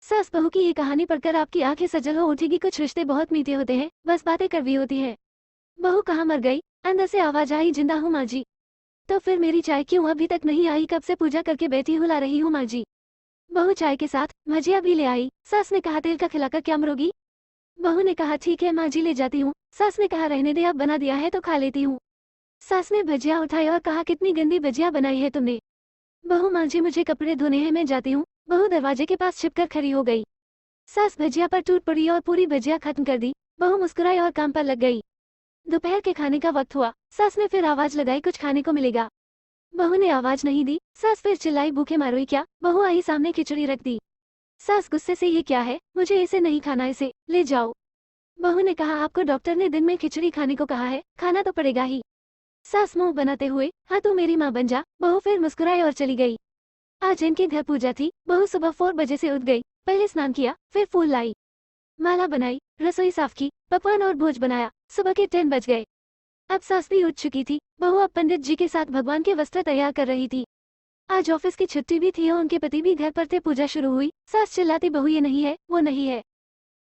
सास बहू की ये कहानी पढ़कर आपकी आंखें सजल हो उठेगी। कुछ रिश्ते बहुत मीठे होते हैं, बस बातें कड़वी होती है। बहू कहाँ मर गई? अंदर से आवाज आई, जिंदा हूँ माँ जी। तो फिर मेरी चाय क्यों अभी तक नहीं आई? कब से पूजा करके बैठी हूँ, ला रही हूँ माँ जी। बहू चाय के साथ भजिया भी ले आई। सास ने कहा, तेल का खिलाकर क्या मरोगी? बहू ने कहा, ठीक है माँ जी, ले जाती हूँ। सास ने कहा, रहने दे, अब बना दिया है तो खा लेती हूँ। सास ने भजिया उठाई और कहा, कितनी गंदी भजिया बनाई है तुमने। बहू, माँ जी मुझे कपड़े धोने हैं, मैं जाती हूँ। बहू दरवाजे के पास छिपकर खड़ी हो गई। सास भजिया पर टूट पड़ी और पूरी भजिया खत्म कर दी। बहू मुस्कुराई और काम पर लग गई। दोपहर के खाने का वक्त हुआ। सास ने फिर आवाज लगाई, कुछ खाने को मिलेगा? बहू ने आवाज नहीं दी। सास फिर चिल्लाई, भूखे मारोई क्या? बहू आई, सामने खिचड़ी रख दी। सास गुस्से से, ये क्या है? मुझे इसे नहीं खाना, इसे ले जाओ। बहू ने कहा, आपको डॉक्टर ने दिन में खिचड़ी खाने को कहा है, खाना तो पड़ेगा ही। सास मुंह बनाते हुए, हाँ तू मेरी माँ बन जा। बहू फिर मुस्कुराई और चली गई। आज इनके घर पूजा थी। बहू सुबह 4 बजे से उठ गई। पहले स्नान किया, फिर फूल लाई, माला बनाई, रसोई साफ की, पकवान और भोज बनाया। सुबह के 10 बज गए। अब सास भी उठ चुकी थी। बहू अब पंडित जी के साथ भगवान के वस्त्र तैयार कर रही थी। आज ऑफिस की छुट्टी भी थी और उनके पति भी घर पर थे। पूजा शुरू हुई। सास चिल्लाती, बहू ये नहीं है, वो नहीं है।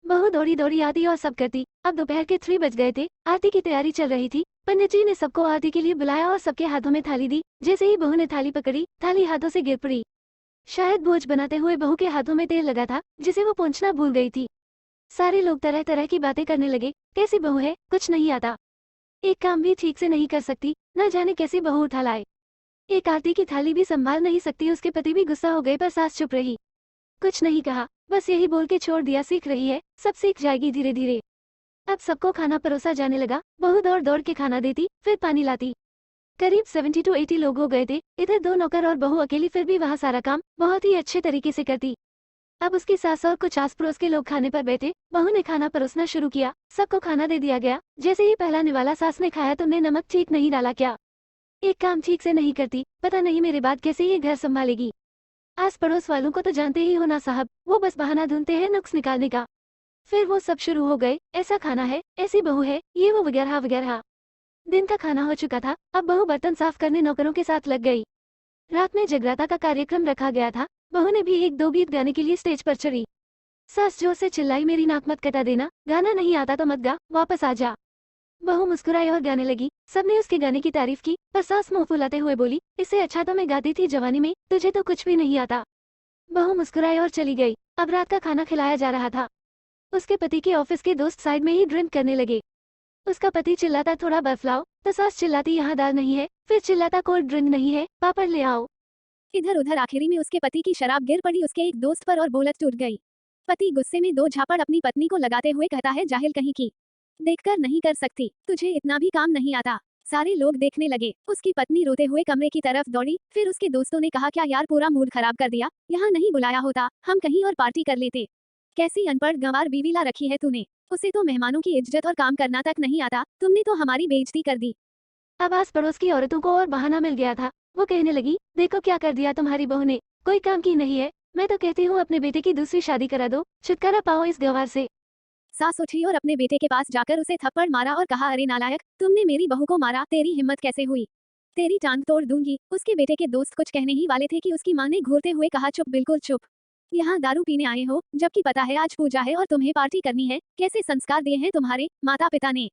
बहू दौड़ी दौड़ी आती और सब करती। अब दोपहर के 3 बज गए थे। आरती की तैयारी चल रही थी। पंडित जी ने सबको आरती के लिए बुलाया और सबके हाथों में थाली दी। जैसे ही बहू ने थाली पकड़ी, थाली हाथों से गिर पड़ी। शायद भोज बनाते हुए बहू के हाथों में तेल लगा था, जिसे वो पोंछना भूल गई थी। सारे लोग तरह तरह की बातें करने लगे। कैसी बहू है, कुछ नहीं आता, एक काम भी ठीक से नहीं कर सकती, न जाने कैसी बहू उठा लाए। एक आरती की थाली भी संभाल नहीं सकती। उसके पति भी गुस्सा हो गए, पर सास चुप रही, कुछ नहीं कहा, बस यही बोल के छोड़ दिया, सीख रही है, सब सीख जाएगी धीरे धीरे। अब सबको खाना परोसा जाने लगा। बहू दौड़ दौड़ के खाना देती, फिर पानी लाती। करीब 70 to 80 लोग हो गए थे। इधर 2 नौकर और बहू अकेली, फिर भी वहाँ सारा काम बहुत ही अच्छे तरीके से करती। अब उसकी सास और कुछ आस पड़ोस के लोग खाने पर बैठे। बहू ने खाना परोसना शुरू किया। सबको खाना दे दिया गया। जैसे ही पहला निवाला सास ने खाया, तुमने नमक ठीक नहीं डाला क्या? एक काम ठीक से नहीं करती, पता नहीं मेरे बाद कैसे ये घर संभालेगी। आस पड़ोस वालों को तो जानते ही हो ना साहब, वो बस बहाना ढूंढते हैं नुक्स निकालने का। फिर वो सब शुरू हो गए, ऐसा खाना है, ऐसी बहू है, ये वो वगैरह वगैरह। दिन का खाना हो चुका था। अब बहू बर्तन साफ करने नौकरों के साथ लग गई। रात में जगराता का कार्यक्रम रखा गया था। बहू ने भी 1-2 गीत गाने के लिए स्टेज पर चढ़ी। सास जोर से चिल्लाई, मेरी नाक मत कटा देना, गाना नहीं आता तो मत गा, वापस आ जा। बहू मुस्कुराई और गाने लगी। सबने उसके गाने की तारीफ की, पर सास मुंह फुलाते हुए बोली, इससे अच्छा तो मैं गाती थी जवानी में, तुझे तो कुछ भी नहीं आता। बहू मुस्कुराई और चली गई। अब रात का खाना खिलाया जा रहा था। उसके पति के ऑफिस के दोस्त साइड में ही ड्रिंक करने लगे। उसका पति चिल्लाता, थोड़ा बर्फ लाओ, तो सास चिल्लाती, यहाँ दाल नहीं है, फिर चिल्लाता, कोल्ड ड्रिंक नहीं है, पापड़ ले आओ। इधर उधर आखिरी में उसके पति की शराब गिर पड़ी उसके एक दोस्त पर और बोलत टूट गई। पति गुस्से में 2 झापड़ अपनी पत्नी को लगाते हुए कहता है, जाहिल कहीं की, देखकर नहीं कर सकती, तुझे इतना भी काम नहीं आता। सारे लोग देखने लगे। उसकी पत्नी रोते हुए कमरे की तरफ दौड़ी। फिर उसके दोस्तों ने कहा, क्या यार पूरा मूड खराब कर दिया, यहाँ नहीं बुलाया होता, हम कहीं और पार्टी कर लेते। कैसी अनपढ़ गंवार बीवी ला रखी है तूने, उसे तो मेहमानों की इज्जत और काम करना तक नहीं आता, तुमने तो हमारी बेइज्जती कर दी। अब आस पड़ोस की औरतों को और बहाना मिल गया था। वो कहने लगी, देखो क्या कर दिया तुम्हारी बहू ने, कोई काम की नहीं है। मैं तो कहती हूँ अपने बेटे की दूसरी शादी करा दो, छुटकारा पाओ इस गंवार से। सास उठी और अपने बेटे के पास जाकर उसे थप्पड़ मारा और कहा, अरे नालायक, तुमने मेरी बहू को मारा, तेरी हिम्मत कैसे हुई, तेरी टांग तोड़ दूंगी। उसके बेटे के दोस्त कुछ कहने ही वाले थे कि उसकी मां ने घूरते हुए कहा, चुप, बिल्कुल चुप, यहाँ दारू पीने आए हो, जबकि पता है आज पूजा है और तुम्हें पार्टी करनी है। कैसे संस्कार दिए हैं तुम्हारे माता पिता ने।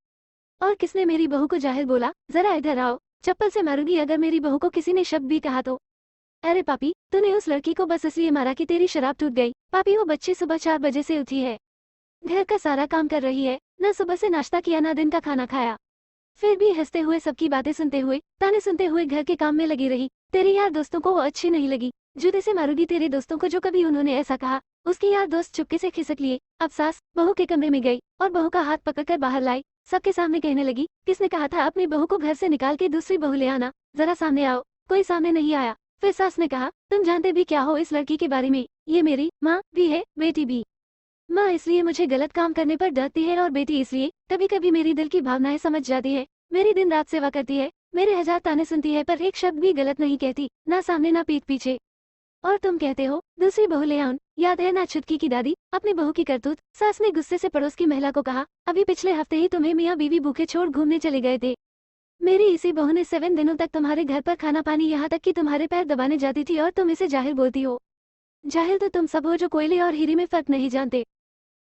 और किसने मेरी बहू को जाहिल बोला? जरा इधर आओ, चप्पल से मारूंगी अगर मेरी बहू को किसी ने शब्द भी कहा तो। अरे पापी, तूने उस लड़की को बस इसलिए मारा कि तेरी शराब टूट गई। पापी, वो बच्ची सुबह 4 बजे से उठी है, घर का सारा काम कर रही है, न सुबह से नाश्ता किया न दिन का खाना खाया, फिर भी हंसते हुए सबकी बातें सुनते हुए, ताने सुनते हुए घर के काम में लगी रही। तेरे यार दोस्तों को वो अच्छी नहीं लगी, जूते से मारूंगी तेरे दोस्तों को जो कभी उन्होंने ऐसा कहा। उसके यार दोस्त चुपके से खिसक लिए। अब सास बहू के कमरे में गई और बहू का हाथ पकड़कर बाहर लाई। सबके सामने कहने लगी, किसने कहा था अपनी बहू को घर से निकाल के दूसरी बहू ले आना, जरा सामने आओ। कोई सामने नहीं आया। फिर सास ने कहा, तुम जानते भी क्या हो इस लड़की के बारे में? ये मेरी माँ भी है, बेटी भी। माँ इसलिए मुझे गलत काम करने पर डरती है और बेटी इसलिए कभी कभी मेरी दिल की भावनाएं समझ जाती है। मेरी दिन रात सेवा करती है, मेरे 1000 ताने सुनती है, पर एक शब्द भी गलत नहीं कहती, ना सामने ना पीठ पीछे। और तुम कहते हो दूसरी बहू ले आऊं? याद है ना छुटकी की दादी, अपनी बहू की करतूत। सास ने गुस्से से पड़ोस की महिला को कहा, अभी पिछले हफ्ते ही तुम्हें मियाँ बीवी भूखे छोड़ घूमने चले गए थे। मेरी इसी बहू ने 7 दिनों तक तुम्हारे घर पर खाना पानी, यहाँ तक कि तुम्हारे पैर दबाने जाती थी और तुम इसे जाहिल बोलती हो। जाहिल तो तुम सब हो जो कोयले और हीरे में फर्क नहीं जानते।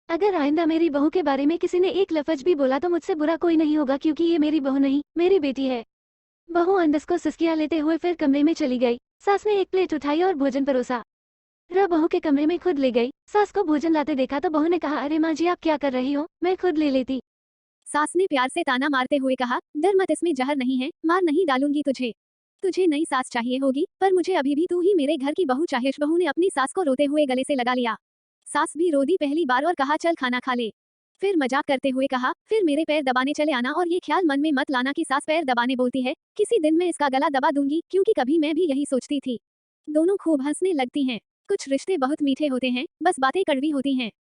अगर आइंदा मेरी बहू के बारे में किसी ने एक लफ्ज भी बोला तो मुझसे बुरा कोई नहीं होगा, क्योंकि ये मेरी बहू नहीं, मेरी बेटी है। बहू अंदस को सिसकियां लेते हुए फिर कमरे में चली गई। सास ने एक प्लेट उठाई और भोजन परोसा। बहू के कमरे में खुद ले गई। सास को भोजन लाते देखा तो बहू ने कहा, अरे माँ जी आप क्या कर रही हो, मैं खुद ले लेती। सास ने प्यार से ताना मारते हुए कहा, डर मत, इसमें जहर नहीं है, मार नहीं डालूंगी तुझे। तुझे नई सास चाहिए होगी, पर मुझे अभी भी तू ही मेरे घर की बहू चाहिए। बहू ने अपनी सास को रोते हुए गले से लगा लिया। सास भी रो दी पहली बार और कहा, चल खाना खा ले। फिर मजाक करते हुए कहा, फिर मेरे पैर दबाने चले आना, और ये ख्याल मन में मत लाना कि सास पैर दबाने बोलती है, किसी दिन मैं इसका गला दबा दूंगी, क्योंकि कभी मैं भी यही सोचती थी। दोनों खूब हंसने लगती हैं। कुछ रिश्ते बहुत मीठे होते हैं, बस बातें कड़वी होती हैं।